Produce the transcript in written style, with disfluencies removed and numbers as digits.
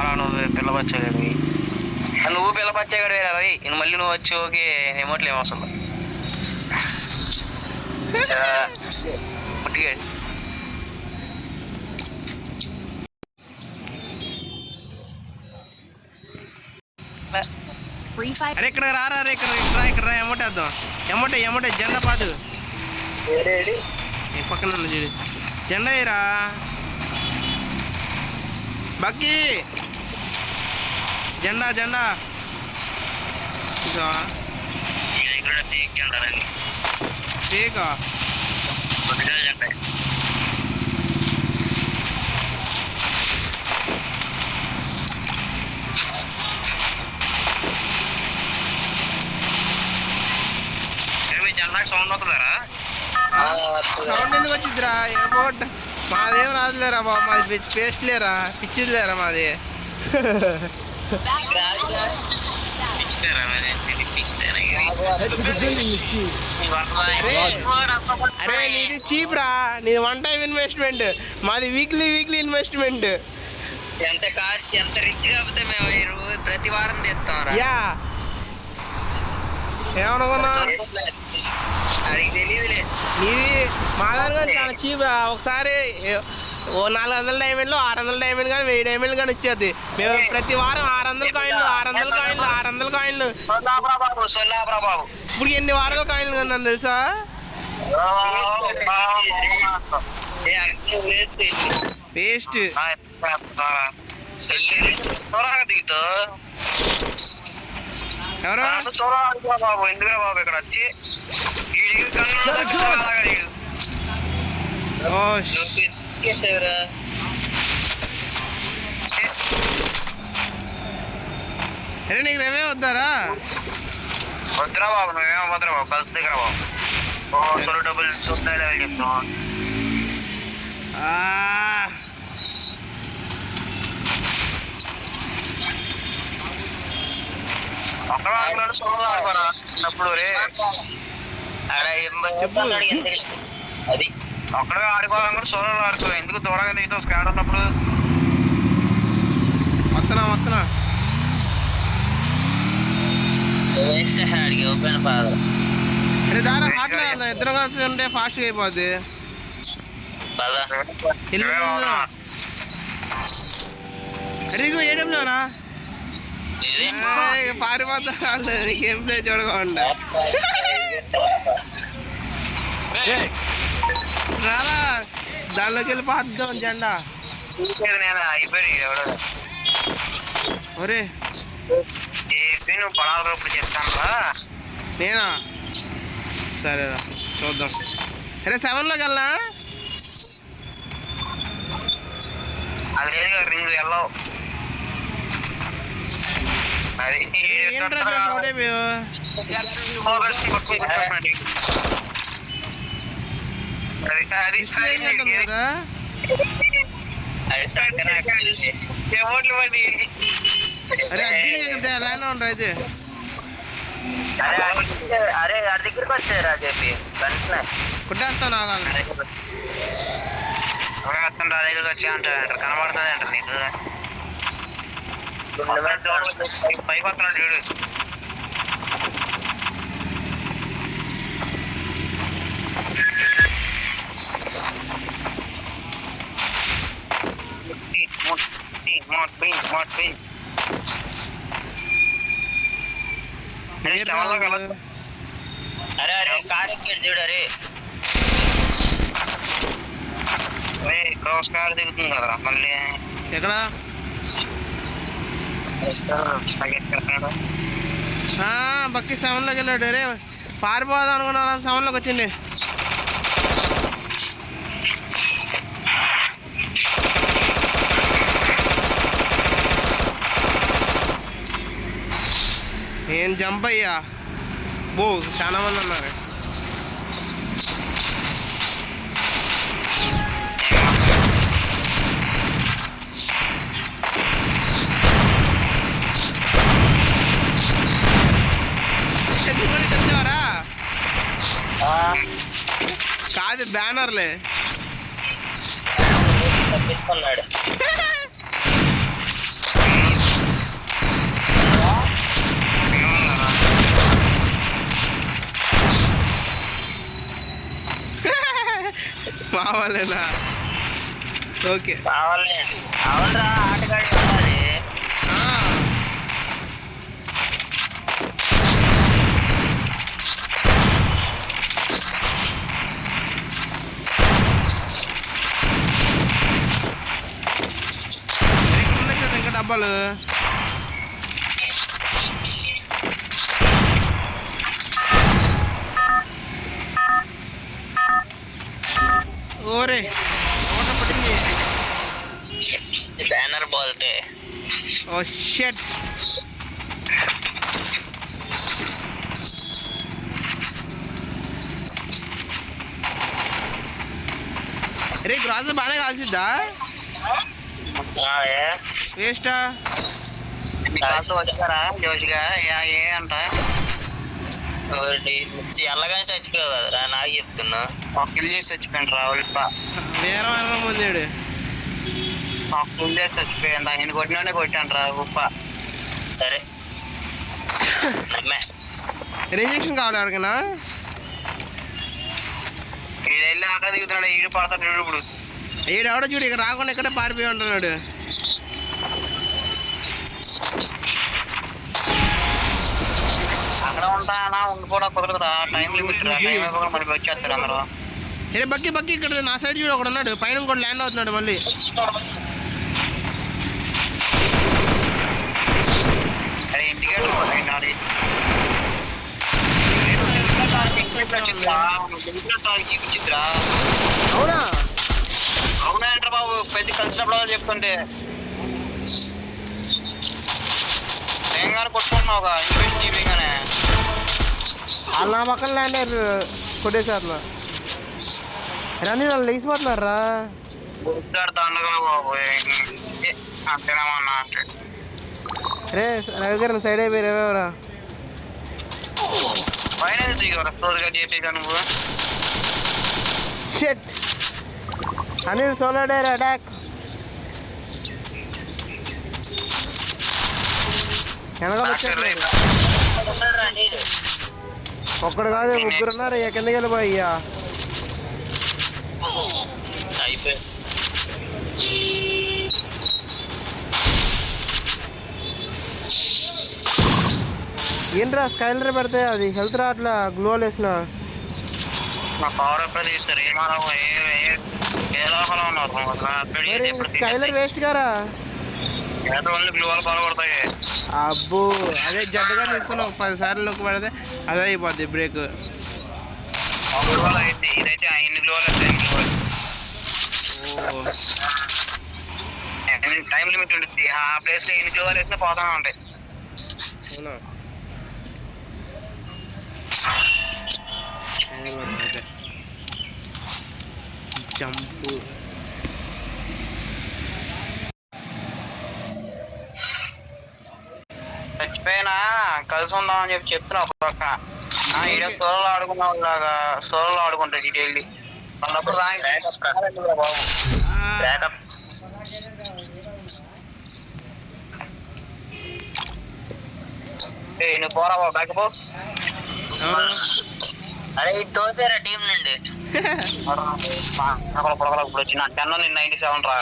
రారా నువ్వు పిల్లబచ్చాగడివి, నువ్వు పిల్లబచ్చాగడివి రా రవి. మళ్ళీ నువ్వు వచ్చి ఓకే ఎమోట్లు ఏమవసరం పుట్టిగాడు. అరే ఇక్కడ రారా, అరే ఇక్కడ ఎమ్మటేద్దాం. ఎమ్మటే జెండా పాదు పక్కన చూడు, జెండా వేయరా బగ్గి, జెండా ठीक సౌండ్ అవుతుందారా? సౌండ్ ఎందుకు వచ్చిందిరా? ఎయిర్పోర్ట్ మాదేం రాదులేరా బాబు, మాది పేస్ట్ లేరా, పిచ్చిది లేరా మాది. అరే నీది చీప్ రా, నీది వన్ టైం ఇన్వెస్ట్మెంట్, మాది వీక్లీ ఇన్వెస్ట్మెంట్. ఎంత కాస్ట్, ఎంత రిచ్ కాకపోతే మేము ప్రతి వారం తెస్తాం. యా ఏమనుకున్నా అడిగి తెలియదులే. నీది మా దానిగా చాలా చీప్ రా. ఒకసారి ఓ 400 డైమండ్లు, 600 డైమండ్ కానీ 1000 డైమండ్లు కానీ వచ్చేది. మేము ప్రతి వారం 600 కాయిన్లు. ఇప్పుడు ఎన్ని వారాల కాయిన్లు కన్నా తెలుసా? వేస్ట్ ఎవరు బాబు, ఎందుకురా బాబు ఇక్కడ వచ్చి అరే నీకు మేమే వద్దారా? వద్దురా బాబు, నువ్వేమో వద్దురా బాబు, కలిసి దగ్గర బాబు. సొలు డబ్బులు చూద్దాం చెప్తున్నావు. అక్కడ సొలు ఆడుకోరా చిన్నప్పుడు రే, అది అక్కడే ఆడుకోవాలని కూడా సోలో ఆడుకో. ఎందుకు దూరంగా దిగుతావు స్కాడ్ ఉన్నప్పుడు? వస్తున్నా అరే దారా హాట్లో ఇద్దరు కలిసి ఉంటే ఫాస్ట్గా అయిపోద్ది. అరే ఏడంలోరా పారిపోతా, గేమ్ ప్లే చూడకుండా రారా, దానిలోకి వెళ్ళి పాద్దాం జెండా. ఒరే నువ్వు పడాల రూపులు చెప్తాను రా. నేనా? సరేరా చూద్దాం. అరే 7లోకి వెళ్ళా? అది లేదు రింగ్ వెళ్ళవు. అది అయితే అరే దగ్గరికి వచ్చారా చెప్పి కుట్టేస్తాను. దగ్గరికి వచ్చా అంట కనబడుతుంది అంట నీకు. పైకి వస్తున్నాడు చూడు. అరే కార్ ఎక్కాడు చూడు. అరే క్రాస్ కార్ దిగుతుంది కదరా మళ్ళీ. ఎక్కడ బక్కి 7లోకి వెళ్ళాడు. అరే పారిపోదాం అనుకున్నా, 7లోకి వచ్చింది. ఏం జంప్ అయ్యా బో, చాలా మంది ఉన్నారు. కాదు బ్యానర్లే తప్పించుకున్నాడు. కావాలేనా? ఓకే అవునరా ఆటగాడి ఉండాలి. ఉన్నాయి కదా ఇంకా డబ్బాలు. ఓరే ఓట పట్టింది. బ్యానర్ బోల్తే ఓ షట్. రే గ్రాజర్ బాగానే కాల్చిద్దా? వేస్టా? వచ్చారా జోష్గా ఏ అంట ఎల్లగానే చచ్చిపోయావు కదరా, నాకు చెప్తున్నా. ఒక కిల్ చేసి చచ్చిపోయాను రా ఉల్ప. వేరే వేరే పొందాడు. ఒక కిల్ చేసి చచ్చిపోయాను. ఆయన కొట్టినానే కొట్టాను రా ఉప్ప. సరే రిజెక్షన్ కావాలి ఎవరికైనా? వీడు వెళ్ళి అక్కడ దిగుతున్నాడు. ఈడు పడతాడు ఇప్పుడు. ఈడు ఎవడో చూడు ఇక్కడ రాకుండా ఇక్కడే పారిపోయి ఉంటున్నాడు. అక్కడ ఉంటానా ఉండిపోవడం కుదరదురా. టైం లిమిట్ రా. టైం అయిపోకుండా మనకి వచ్చేస్తారు అందరూ. ఏ బక్కి బక్కి ఇక్కడ నా సైడ్ చూడు ఒకడు ఉన్నాడు. పైన కూడా ల్యాండ్ అవుతున్నాడు మళ్ళీ. అరే ఇండికేటర్ చూపించిద్రా. అవునా? అవునా అంటారా బాబు, పెద్ద కలిసినప్పుడు చెప్తుంటే తెలంగాణ కొట్టుకుంటున్నావుగా ఇంగ్లీష్ జీవిగానే. వాళ్ళు నా పక్కన ల్యాండ్ అయ్యారు కొట్టేసారు. రన్నీ వాళ్ళు లేచిపోతున్నారా? దండగా బాబు అంతేనామన్నా అంటే రే రవి గారు సైడ్ అయిపోయి ఎవరా పైన దిగవరా స్టోర్గా చెప్పేగా నువ్వు. Shut. Anil solo dare attack. వెనకాల ఒక్కడు కాదు ముగ్గురు ఉన్నారు. అయ్యా కిందకి వెళ్ళిపోయ్యా. ఏంట్రా స్కైలర్ పెడితే అది హెల్త్ రావట్లా గ్లోల్ వేసిన. నా పవర్ ఎప్పుడు తీస్తారు ఏమన్నా ఏ లోపల ఉన్నారు. స్కైలర్ వేస్ట్ గారా. గ్లోవల్ పడగొడతాయి. అబ్బో అదే జడ్డుగా తీసుకుని ఒక 10 సార్లు నొక్కి పడితే అదే అయిపోద్ది బ్రేక్. ఇదైతే ఎన్ని గ్లోవల్ టైం లిమిట్ ఉంటుంది. ఆ ప్లేస్ లో ఎన్ని గ్లోవల్ వేసినా పోతానే ఉంటాయి. అవునా? జంపు చచ్చిపోయినా కలిసి ఉందామని చెప్తున్నా ఒక పక్క. ఈడ సోలో ఆడుకున్నాం లాగా సోలో ఆడుకుంటా ఇటు వెళ్ళి అన్నప్పుడు బాబు బ్యాకప్. నువ్వు పోరా బాబు బ్యాకప్. అరే ఇటు తోసారా టీం నుండి. ఇప్పుడు వచ్చిన 10 97 రా.